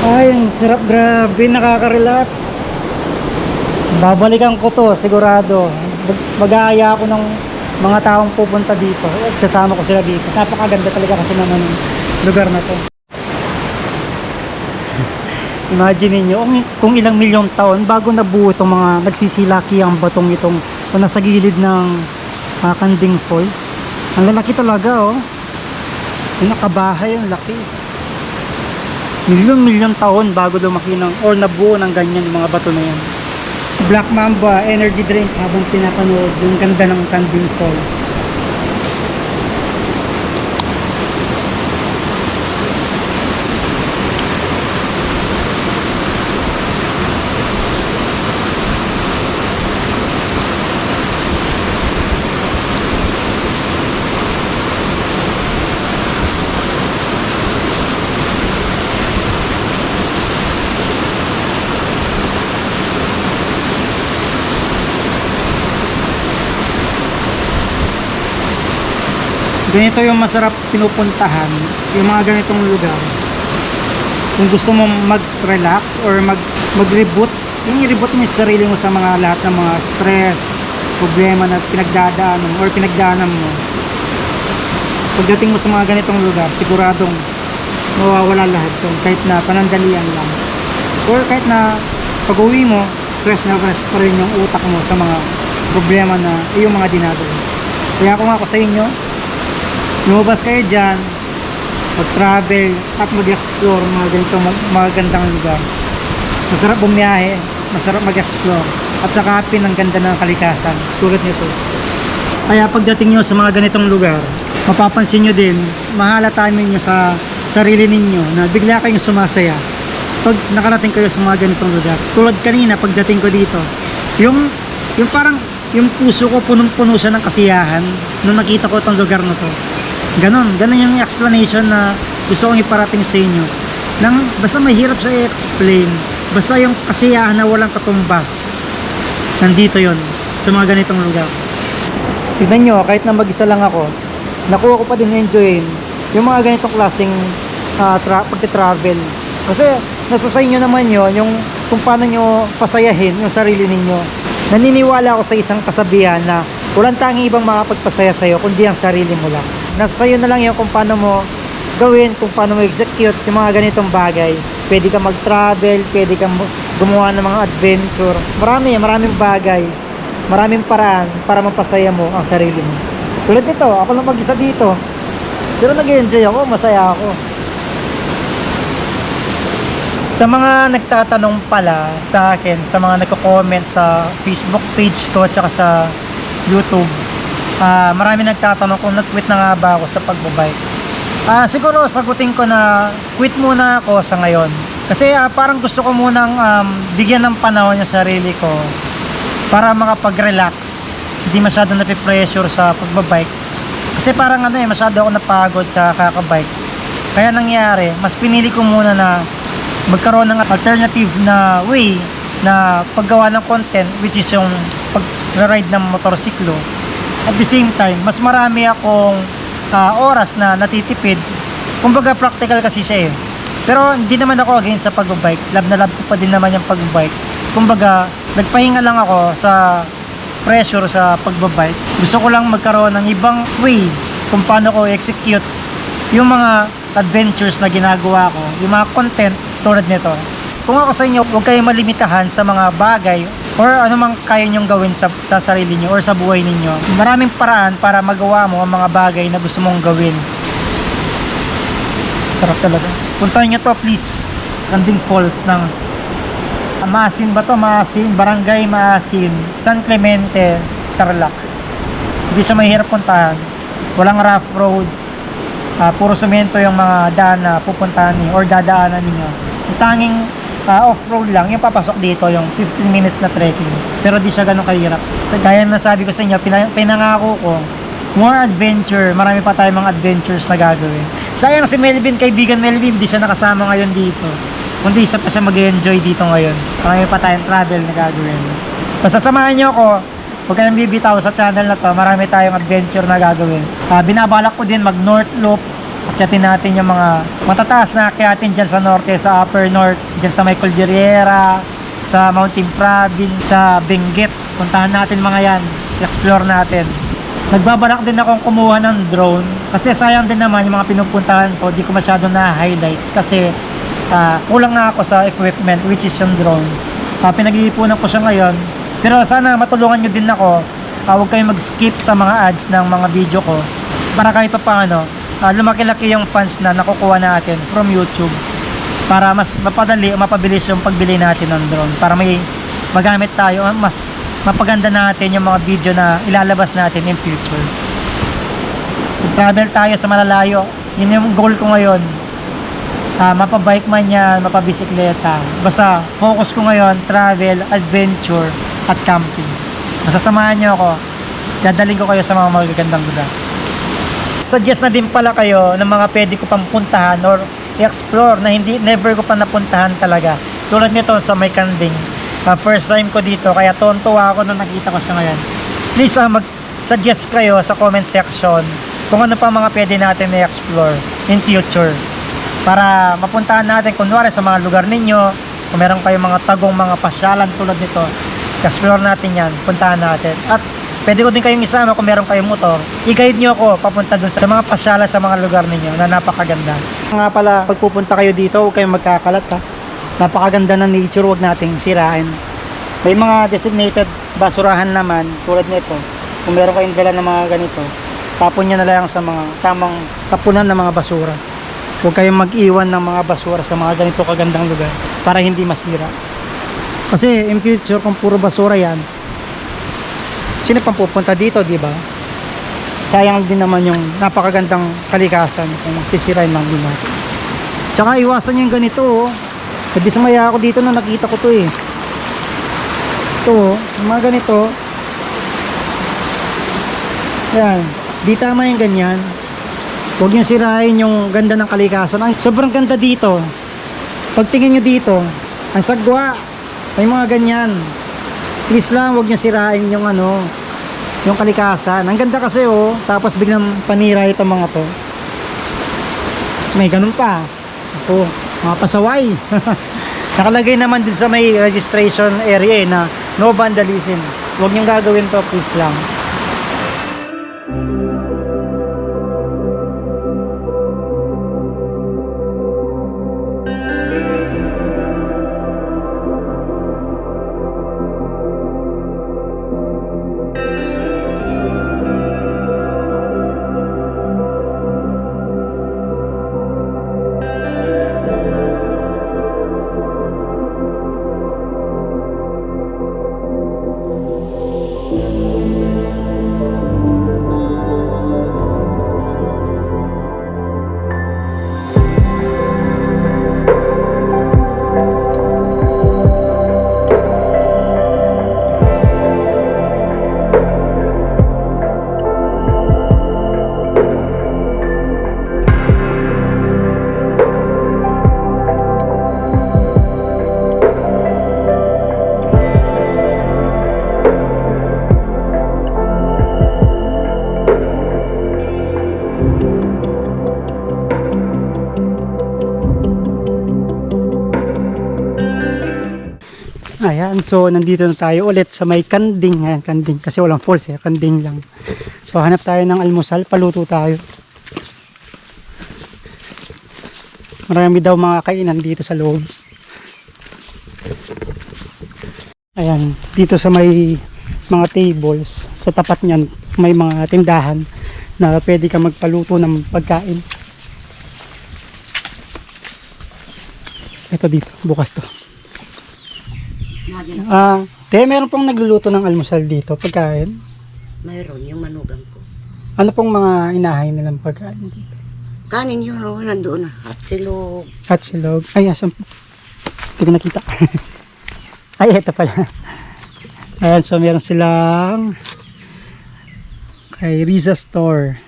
Ay, ang sarap, grabe, nakaka-relax. Babalikan ko to, sigurado. Mag-aaya ako ng mga taong pupunta dito at sasama ko sila dito. Napakaganda talaga kasi naman yung lugar na to. Imagine niyo kung ilang milyong taon bago nabuo itong mga nagsisilaki ang batong itong o nasa gilid ng Kanding Falls. Ang lalaki talaga, oh. Yung nakabahay, ang laki. Milyon taon bago lumaki ng or nabuo ng ganyan yung mga bato na yan. Black Mamba Energy Drink habang pinapanood yung ganda ng Kanding Falls. Ganito yung masarap pinupuntahan, yung mga ganitong lugar. Kung gusto mo mag-relax or mag-reboot, yung i-reboot mo yung sarili mo sa mga lahat ng mga stress, problema na pinagdadaanan or pinagdaanan mo. Pagdating mo sa mga ganitong lugar, siguradong mawawala lahat yun, kahit na panandalian lang. Or kahit na pag-uwi mo, stress na stress pa rin yung utak mo sa mga problema na yung mga dinadala. Kaya kung ako sa inyo, lumabas kayo dyan, mag-travel at mag-explore mga ganitong magandang lugar. Masarap bumiyahe, masarap mag-explore at sakapin ang ganda ng kalikasan tulad nito. Kaya pagdating nyo sa mga ganitong lugar, mapapansin nyo din, mahalata nyo sa sarili ninyo na bigla kayong sumasaya pag nakarating kayo sa mga ganitong lugar. Tulad kanina pagdating ko dito, yung parang yung puso ko punong-puno siya ng kasiyahan nung nakita ko itong lugar na to. Ganon yung explanation na gusto kong iparating sa inyo. Basta mahirap sa i-explain, basta yung kasiyahan na walang katumbas, nandito yon sa mga ganitong lugar. Tignan nyo, kahit na mag-isa lang ako, nakuha ko pa din enjoyin yung mga ganitong klaseng pag-travel. Kasi nasa sa inyo naman yun, yung kung paano nyo pasayahin yung sarili ninyo. Naniniwala ako sa isang kasabihan na walang tanging ibang makapagpasaya sa'yo kundi ang sarili mo lang. Nasa sa'yo na lang yung kung paano mo gawin, kung paano mo execute yung mga ganitong bagay. Pwede kang mag-travel, pwede kang gumawa ng mga adventure. Maraming bagay, maraming paraan para mapasaya mo ang sarili mo. Tulad nito, ako lang mag-isa dito. Pero nag-enjoy ako, masaya ako. Sa mga nagtatanong pala sa akin, sa mga nagko-comment sa Facebook page ko at saka sa YouTube, marami nagtatanong kung nag-quit na nga ba ako sa pagbabike. Siguro sagutin ko na quit muna ako sa ngayon. Kasi parang gusto ko munang bigyan ng panahon yung sarili ko para makapag-relax. Hindi masyado napipressure sa pagbabike. Kasi parang masyado ako napagod sa kakabike. Kaya nangyari, mas pinili ko muna na magkaroon ng alternative na way na paggawa ng content, which is yung pag-ride ng motorsiklo. At the same time, mas marami akong oras na natitipid. Kumbaga practical kasi siya eh. Pero hindi naman ako against sa pagbabike. Love na love ko pa din naman yung pagbabike. Kumbaga, nagpahinga lang ako sa pressure sa pagbabike. Gusto ko lang magkaroon ng ibang way kung paano ko execute yung mga adventures na ginagawa ko, yung mga content tulad nito. Kung ako sa inyo, huwag kayong malimitahan sa mga bagay or anumang kaya nyong gawin sa sarili nyo or sa buhay ninyo. Maraming paraan para magawa mo ang mga bagay na gusto mong gawin. Sarap talaga. Puntahan nyo to please. Kanding Falls ng Maasin ba to? Maasin, Barangay Maasin, San Clemente, Tarlac. Hindi siya mahirap puntahan. Walang rough road. Puro semento yung mga daan na pupuntahan niyo or dadaanan niyo. Ang tanging off-road lang, yung papasok dito, yung 15 minutes na trekking. Pero di siya ganun kahirap. Kaya nasabi ko sa inyo, pinangako ko, more adventure, marami pa tayong mga adventures na gagawin. Sayang si Melvin, kaibigan Melvin, di siya nakasama ngayon dito. Kundi isa pa siya mag-enjoy dito ngayon. Marami pa tayong travel na gagawin. Basta samahan nyo ako, huwag kayong bibitaw sa channel na to, marami tayong adventure na gagawin. Binabalak ko din mag North Loop. Akyatin natin yung mga matataas na akyatin dyan sa norte, sa upper north, dyan sa may Cordillera, sa Mountain Province, sa Benguet. Puntahan natin mga yan, explore natin. Nagbabalak din akong kumuha ng drone kasi sayang din naman yung mga pinupuntahan ko, di ko masyado na highlights kasi kulang na ako sa equipment, which is yung drone. Pinag-iipunan ko siya ngayon, pero sana matulungan nyo din ako. Huwag kayong mag-skip sa mga ads ng mga video ko para kahit pa paano lumaki-laki yung funds na nakukuha natin from YouTube para mas mapadali o mapabilis yung pagbili natin ng drone para may magamit tayo, mas mapaganda natin yung mga video na ilalabas natin in future. Travel tayo sa malalayo, yun yung goal ko ngayon. Mapabike man yan, mapabisikleta, basta focus ko ngayon travel, adventure at camping. Masasamahan nyo ako, dadaling ko kayo sa mga magagandang lugar. Suggest na din pala kayo ng mga pwede ko pang puntahan or explore na never ko pa napuntahan talaga. Tulad nito sa May Kanding. First time ko dito kaya tuwa ako nung nakita ko siya ngayon. Please mag-suggest kayo sa comment section kung ano pa mga pwede natin i-explore in future. Para mapuntahan natin kunwari sa mga lugar ninyo, kung meron kayong mga tagong mga pasyalan tulad nito, explore natin yan, puntahan natin. At pwede ko din kayong isama kung meron kayong motor. I-guide nyo ako papunta dun sa mga pasyalan sa mga lugar ninyo na napakaganda. Nga pala, pag pupunta kayo dito, huwag kayong magkakalat ha. Napakaganda ng nature, huwag nating sirain. May mga designated basurahan naman, tulad nito. Kung meron kayong dala ng mga ganito, tapon nyo na lang sa mga tamang tapunan ng mga basura. Huwag kayong mag-iwan ng mga basura sa mga ganito kagandang lugar para hindi masira. Kasi in future, kung puro basura yan, sino pang pupunta dito, di ba? Sayang din naman yung napakagandang kalikasan kung sisirain lang din natin. Tsaka iwasan yung ganito, oh. Kasi sumaya ako dito nung nakita ko to eh. Ito, yung mga ganito. Yan, di tama yung ganyan. Huwag nyo sirain yung ganda ng kalikasan. Sobrang ganda dito. Pagtingin nyo dito, ang sagwa, may mga ganyan. Please lang, huwag nyo sirain yung yung kalikasan. Ang ganda kasi oh, tapos biglang panira itong mga to. Tapos may ganun pa. Ito, mga pasaway. Nakalagay naman din sa may registration area na no vandalism. Huwag nyo gagawin to, please lang. Ayan, so nandito na tayo ulit sa may Kanding. Ayan, Kanding. Kasi walang falls eh, Kanding lang. So hanap tayo ng almusal, paluto tayo. Marami daw mga kainan dito sa loob. Ayan, dito sa may mga tables, sa tapat niyan may mga tindahan na pwede ka magpaluto ng pagkain. Ito dito, bukas to. Meron pong nagluluto ng almusal dito, pagkain. Mayroon yung manugang ko. Ano pong mga inahay nilang pagkain dito? Kanin yun, nandoon na. At silog. At silog. Ay, asan po? Hindi ko nakita. Ay, ito pala. Ayan, so meron silang kay Riza Store,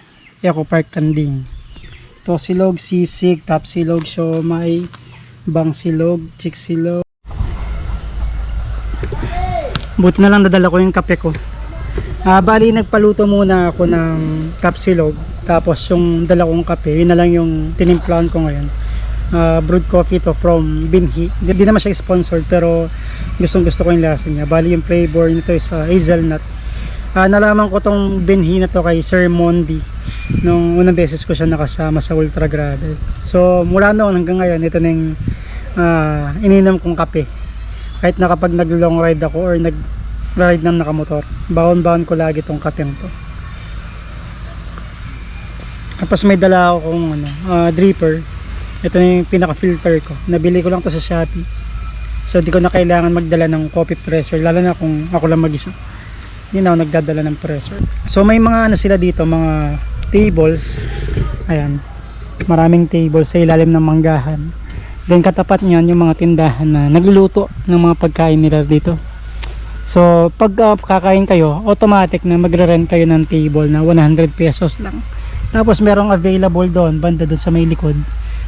Eco Park Kanding. Ito silog, sisig, tap silog, siomay, bang silog, chick silog. Buti na lang nadala ko yung kape ko. Bali nagpaluto muna ako ng kapsilog, tapos yung dala kong kape, yun na lang yung tinimplahan ko ngayon. Brewed coffee to from Binhi. Hindi naman siya sponsored, pero gustong gusto ko yung lasa niya. Bali yung flavor nito is hazelnut. Nalaman ko tong Binhi na to kay Sir Mondi nung unang beses ko siya nakasama sa Ultra Gravel. So mula noon hanggang ngayon, ito na yung ininom kong kape. Kahit na kapag nag long ride ako or nag ride ng nakamotor, baon-baon ko lagi tong kapeng to. Tapos may dala ako kung dripper. Ito na yung pinaka filter ko, nabili ko lang to sa Shopee, so di ko na kailangan magdala ng coffee pressure, lalo na kung ako lang mag-isa. Hindi na ako nagdadala ng pressure. So may mga sila dito, mga tables. Ayan, maraming tables sa ilalim ng manggahan. Then katapat niyan yung mga tindahan na nagluluto ng mga pagkain nila dito. So pag kakain kayo, automatic na magre-rent kayo ng table na 100 pesos lang. Tapos merong available doon, banda doon sa may likod,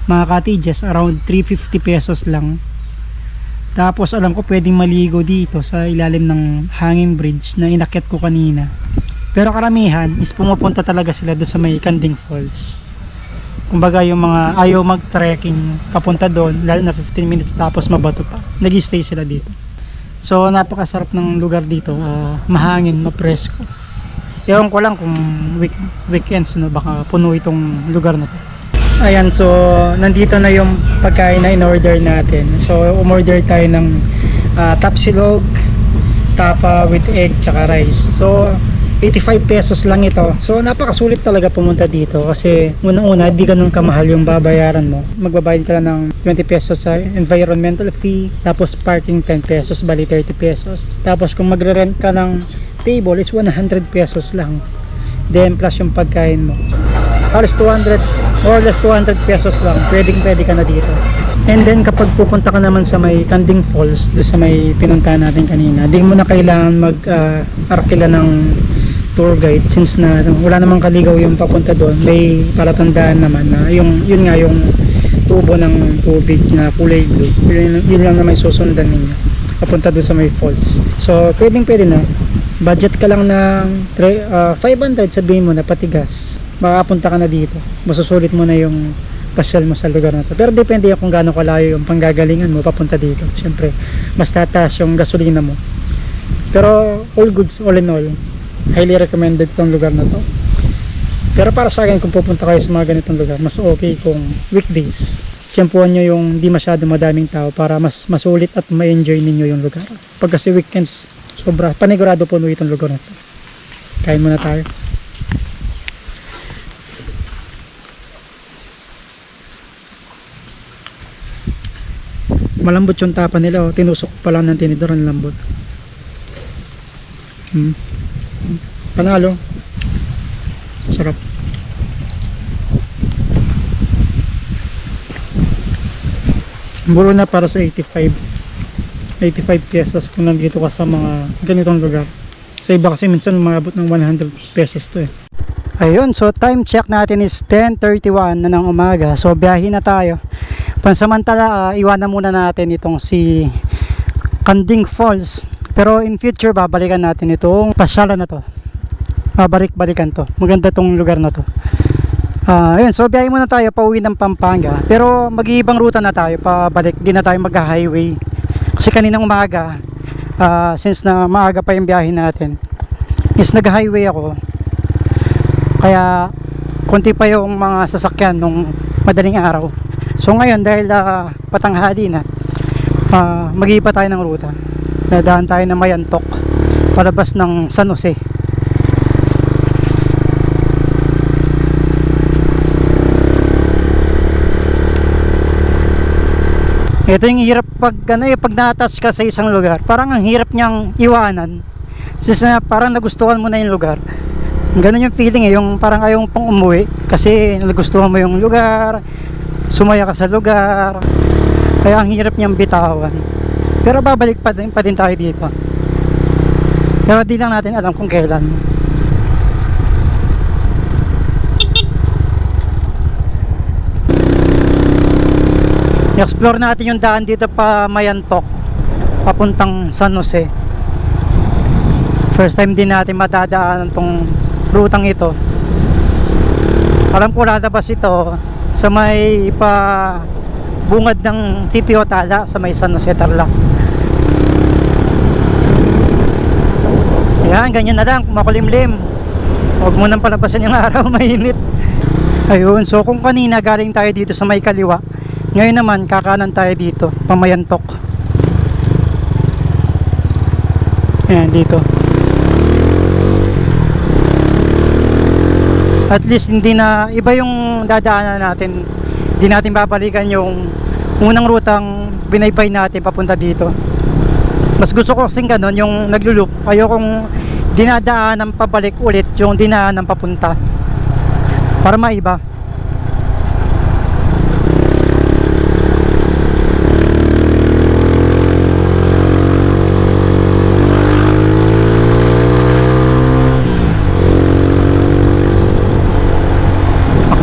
mga cottages around 350 pesos lang. Tapos alam ko pwedeng maligo dito sa ilalim ng hanging bridge na inakyat ko kanina. Pero karamihan is pumupunta talaga sila doon sa may Kanding Falls. Kumbaga yung mga ayaw mag-trekking papunta doon, lalo na 15 minutes tapos mabato pa, nag-stay sila dito. So napakasarap ng lugar dito, mahangin, mapresko. Ewan ko lang kung weekends, no, baka puno itong lugar na to. Ayan, so nandito na yung pagkain na in-order natin. So umorder tayo ng tapsilog, tapa with egg tsaka rice. So 85 pesos lang ito. So napakasulit talaga pumunta dito kasi unang-una di ganun kamahal yung babayaran mo. Magbabayad ka lang ng 20 pesos sa environmental fee, tapos parking 10 pesos, bali 30 pesos. Tapos kung magre-rent ka ng table is 100 pesos lang. Then plus yung pagkain mo. Halos 200 or less 200 pesos lang. Pwede ka na dito. And then kapag pupunta ka naman sa may Kanding Falls, doon sa may pinuntahan natin kanina, di mo na kailangan mag-arkila ng tour guide since na wala namang kaligaw yung papunta doon. May palatandaan naman na yun nga yung tubo ng tubig na kulay blue. Yun lang naman susundan ninyo papunta doon sa may falls. So pwede na. Budget ka lang ng 500, sabihin mo na patigas, makapunta ka na dito. Masusulit mo na yung pasyal mo sa lugar na to. Pero depende kung gaano kalayo yung panggagalingan mo papunta dito. Siyempre mas tataas yung gasolina mo. Pero all goods, all in all, highly recommended itong lugar na to. Pero para sa akin, kung pupunta kayo sa mga ganitong lugar, mas okay kung weekdays. Tiyempuhan nyo yung di masyado madaming tao para mas masulit at ma-enjoy ninyo yung lugar. Pag kasi weekends, sobra, panigurado puno itong lugar na to. Kain muna tayo. Malambot yung tapa nila, tinusok pa lang ng tinidor, ang lambot. Panalo. Sarap. Muro na para sa 85 pesos kung nandito ka sa mga ganitong lugar. Sa iba kasi minsan umabot ng 100 pesos to eh. Ayun, so time check natin is 10:31 na ng umaga. So biyahe na tayo. Pansamantala, iwanan muna natin itong si Kanding Falls. Pero in future, babalikan natin itong pasyalan na to. Babalik-balikan to. Maganda tong lugar na to. Ayun, so biyahe muna tayo pauwi ng Pampanga. Pero mag-iibang ruta na tayo pabalik. Di na tayo mag-highway. Kasi kaninang umaga, since na maaga pa yung biyahe natin, is nag-highway ako. Kaya konti pa yung mga sasakyan nung madaling araw. So ngayon dahil patanghali na, mag-iiba tayo ng ruta. Dadaan tayo ng Mayantok palabas ng San Jose. Ito yung hirap pag na-attach ka sa isang lugar. Parang ang hirap niyang iwanan. Since parang nagustuhan mo na yung lugar. Ganun yung feeling yung parang ayaw pang umuwi kasi nagustuhan mo yung lugar, sumaya ka sa lugar. Kaya ang hirap niyang bitawan. Pero babalik pa din tayo dito. Pero di lang natin alam kung kailan. I-explore natin yung daan dito pa Mayantok papuntang San Jose. First time din natin matadaanan tong rutang ito. Alam ko lalabas ito sa may bungad ng City Otala sa may San Jose, Tarlac. Yan, ganyan na lang, makulimlim. Huwag mo nang palabasan yung araw, mainit. Ayun, so kung kanina galing tayo dito sa may kaliwa, ngayon naman kakanan tayo dito, Pamayantok. Ayan, dito. At least hindi na iba yung dadaanan natin. Hindi natin babalikan yung unang rutang binaybay natin papunta dito. Mas gusto ko kasing ganun, yung naglulup. Ayokong dinadaanan pabalik ulit yung dinaanan papunta. Para maiba.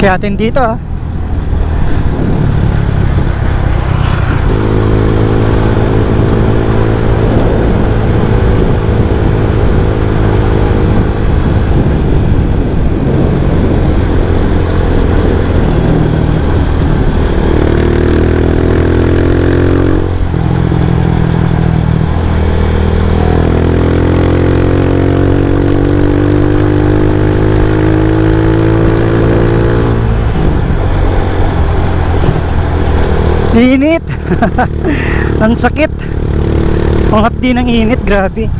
Akyatin dito Init. Ang sakit. Ang hapdi ng init, grabe.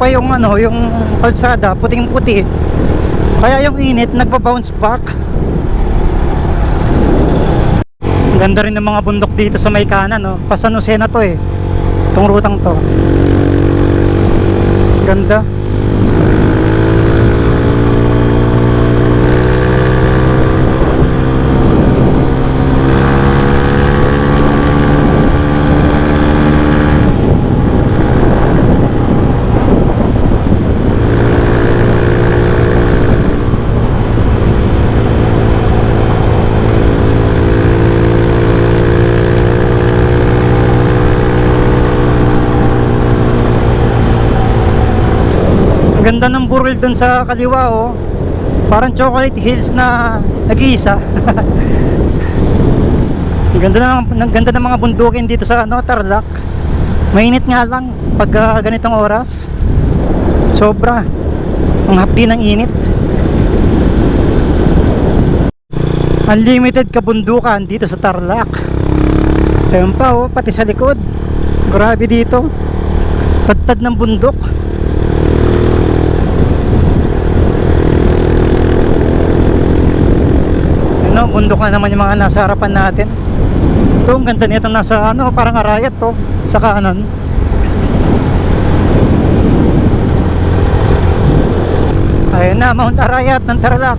Pa yung yung kalsada, puting-puti. Kaya yung init nagba-bounce back. Ang ganda rin ng mga bundok dito sa may kanan, Pa San Jose na to Itong rutang to. Ganda. Ganda ng burol dun sa kaliwa Parang Chocolate Hills na nag-iisa. Ganda ng mga bundukin dito sa Tarlac. Mainit nga lang pag ganitong oras. Sobra. Ang hapdi ng init. Unlimited kabundukan dito sa Tarlac. Ayun pa pati sa likod. Grabe dito. Tad-tad ng bundok. Bundok na naman yung mga nasa harapan natin. Ito, ang ganda nito nasa parang Arayat sa kanan. Ayun na, Mount Arayat ng Tarlac.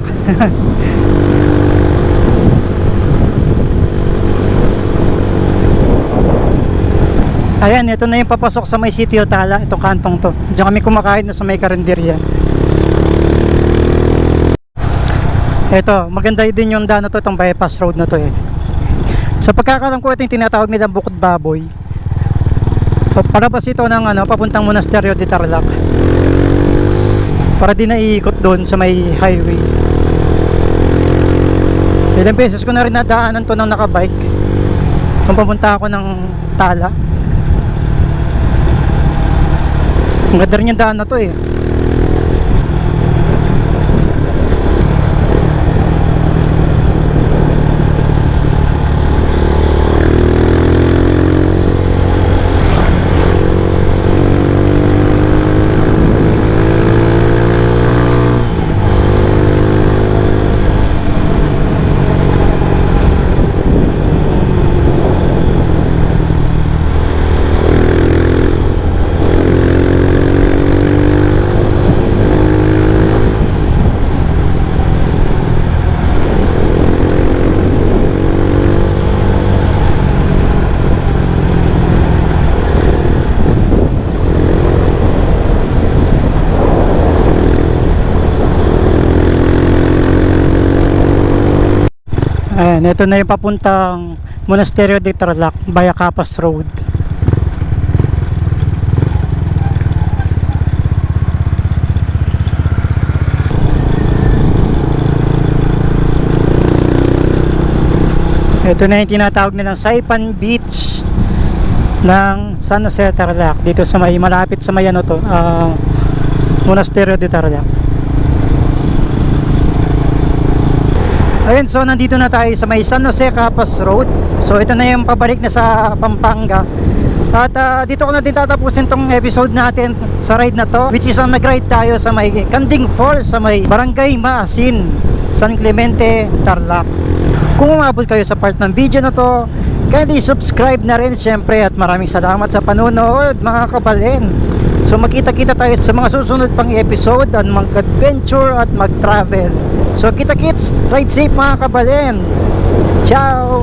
Ayan, ito na yung papasok sa may City Otala, itong kantong to. Diyan kami kumakain sa may karinderya. Ito, maganda din yung daan na to, itong bypass road na to Sa pagkakalam ko, ito yung tinatawag nilang Bukod Baboy. So, palabas ito ng papuntang Monasterio de Tarlac. Para di na iikot doon sa may highway. Ilang beses ko na rin nadaanan to ng nakabike. Kung papunta ako ng Tala. Ang ganda rin yung daan na to eh. Ayan, ito na yung papuntang Monasterio de Tarlac via Capas Road. Ito na yung tinatawag nilang Saipan Beach ng San Jose Tarlac, dito sa may malapit sa may ano to, Monasterio de Tarlac. Ayun, so nandito na tayo sa may San Jose Capas Road. So ito na yung pabalik na sa Pampanga. At dito ko na din tatapusin tong episode natin sa ride na to, which is ang nag-ride tayo sa may Kanding Falls sa may Barangay Maasin, San Clemente, Tarlac. Kung umabot kayo sa part ng video na to, kindly subscribe na rin syempre, at maraming salamat sa panonood mga kabalin. So magkita-kita tayo sa mga susunod pang episode at mag-adventure at mag-travel. So kita-kits, ride safe mga kabalin. Ciao!